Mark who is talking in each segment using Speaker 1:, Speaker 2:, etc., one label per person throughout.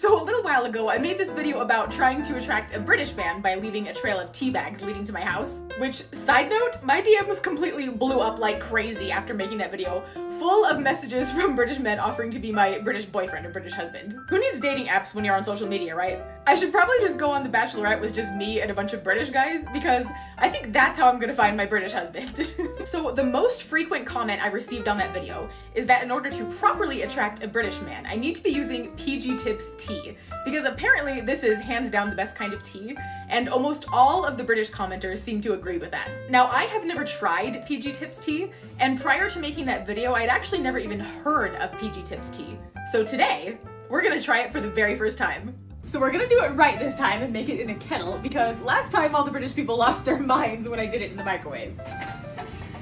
Speaker 1: So a little while ago, I made this video about trying to attract a British man by leaving a trail of tea bags leading to my house, which, side note, my DMs completely blew up like crazy after making that video, full of messages from British men offering to be my British boyfriend or British husband. Who needs dating apps when you're on social media, right? I should probably just go on The Bachelorette with just me and a bunch of British guys, because I think that's how I'm gonna find my British husband. So the most frequent comment I received on that video is that in order to properly attract a British man, I need to be using PG Tips tea, because apparently this is hands down the best kind of tea, and almost all of the British commenters seem to agree with that. Now, I have never tried PG Tips tea, and prior to making that video, I'd actually never even heard of PG Tips tea. So today, we're gonna try it for the very first time. So we're gonna do it right this time and make it in a kettle, because last time all the British people lost their minds when I did it in the microwave.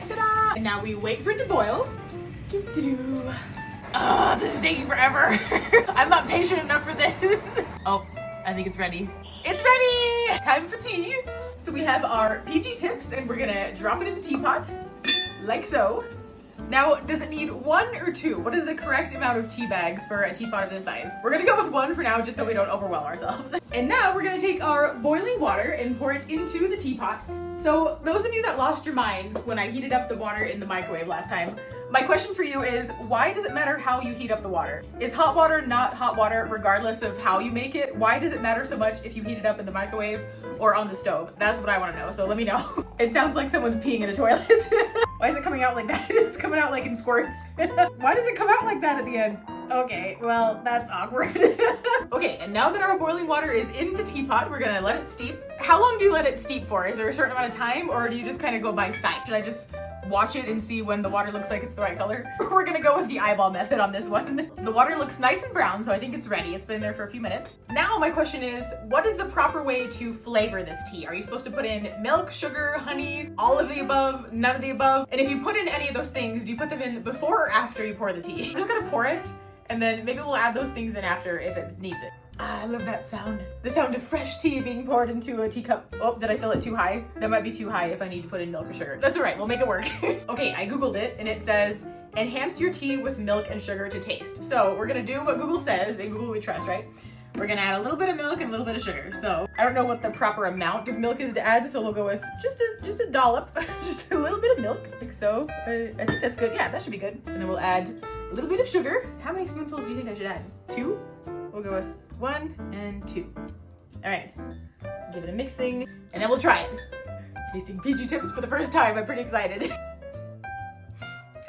Speaker 1: Ta-da! And now we wait for it to boil. Doo-doo-doo. This is taking forever. I'm not patient enough for this. Oh, I think it's ready. It's ready! Time for tea. So we have our PG Tips, and we're gonna drop it in the teapot, like so. Now, does it need 1 or 2? What is the correct amount of tea bags for a teapot of this size? We're gonna go with 1 for now, just so we don't overwhelm ourselves. And now we're gonna take our boiling water and pour it into the teapot. So those of you that lost your minds when I heated up the water in the microwave last time, my question for you is, why does it matter how you heat up the water? Is hot water not hot water regardless of how you make it? Why does it matter so much if you heat it up in the microwave or on the stove? That's what I want to know, so let me know. It sounds like someone's peeing in a toilet. Why is it coming out like that? It's coming out like in squirts. Why does it come out like that at the end? Okay, well, that's awkward. Okay, and now that our boiling water is in the teapot, we're gonna let it steep. How long do you let it steep for? Is there a certain amount of time, or do you just kind of go by sight? Should I just watch it and see when the water looks like it's the right color? We're gonna go with the eyeball method on this one. The water looks nice and brown, so I think it's ready. It's been there for a few minutes. Now my question is, what is the proper way to flavor this tea? Are you supposed to put in milk, sugar, honey, all of the above, none of the above? And if you put in any of those things, do you put them in before or after you pour the tea? I'm just gonna pour it, and then maybe we'll add those things in after if it needs it. I love that sound. The sound of fresh tea being poured into a teacup. Oh, did I fill it too high? That might be too high if I need to put in milk or sugar. That's all right, we'll make it work. Okay, I Googled it and it says, enhance your tea with milk and sugar to taste. So we're gonna do what Google says, and Google we trust, right? We're gonna add a little bit of milk and a little bit of sugar. So I don't know what the proper amount of milk is to add, so we'll go with just a dollop, just a little bit of milk, like so. I think that's good. Yeah, that should be good. And then we'll add a little bit of sugar. How many spoonfuls do you think I should add? 2? We'll go with 1 and 2. All right, give it a mixing, and then we'll try it. Tasting PG Tips for the first time. I'm pretty excited.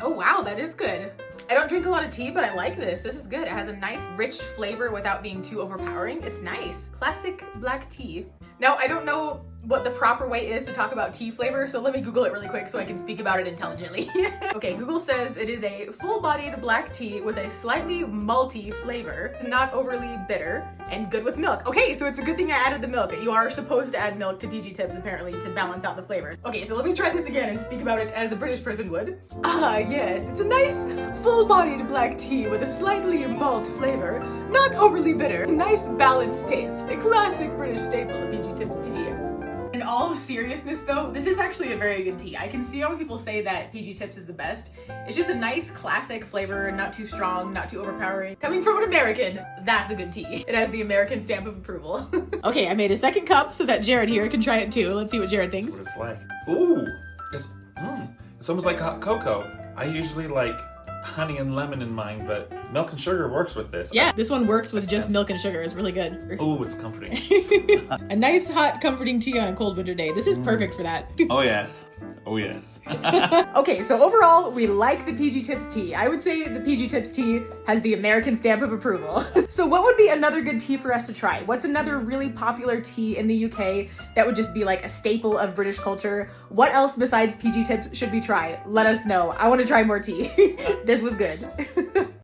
Speaker 1: Oh wow, that is good. I don't drink a lot of tea, but I like this. This is good. It has a nice, rich flavor without being too overpowering. It's nice. Classic black tea. Now, I don't know what the proper way is to talk about tea flavor, so let me Google it really quick so I can speak about it intelligently. Okay, Google says it is a full-bodied black tea with a slightly malty flavor, not overly bitter, and good with milk. Okay, so it's a good thing I added the milk. You are supposed to add milk to PG Tips, apparently, to balance out the flavors. Okay, so let me try this again and speak about it as a British person would. Ah, yes, it's a nice, full-bodied black tea with a slightly malt flavor, not overly bitter, nice balanced taste, a classic British staple of PG Tips tea. In all seriousness though, this is actually a very good tea. I can see how people say that PG Tips is the best. It's just a nice classic flavor, not too strong, not too overpowering. Coming from an American, that's a good tea. It has the American stamp of approval. Okay, I made a second cup so that Jared here can try it too. Let's see what Jared thinks.
Speaker 2: That's what it's like. Ooh, it's almost like hot cocoa. I usually like honey and lemon in mine, but milk and sugar works with this.
Speaker 1: Yeah, this one works with just milk and sugar. It's really good.
Speaker 2: Ooh, it's comforting.
Speaker 1: A nice, hot, comforting tea on a cold winter day. This is perfect for that.
Speaker 2: Oh yes. Oh yes.
Speaker 1: Okay, so overall, we like the PG Tips tea. I would say the PG Tips tea has the American stamp of approval. So what would be another good tea for us to try? What's another really popular tea in the UK that would just be like a staple of British culture? What else besides PG Tips should we try? Let us know. I want to try more tea. This was good.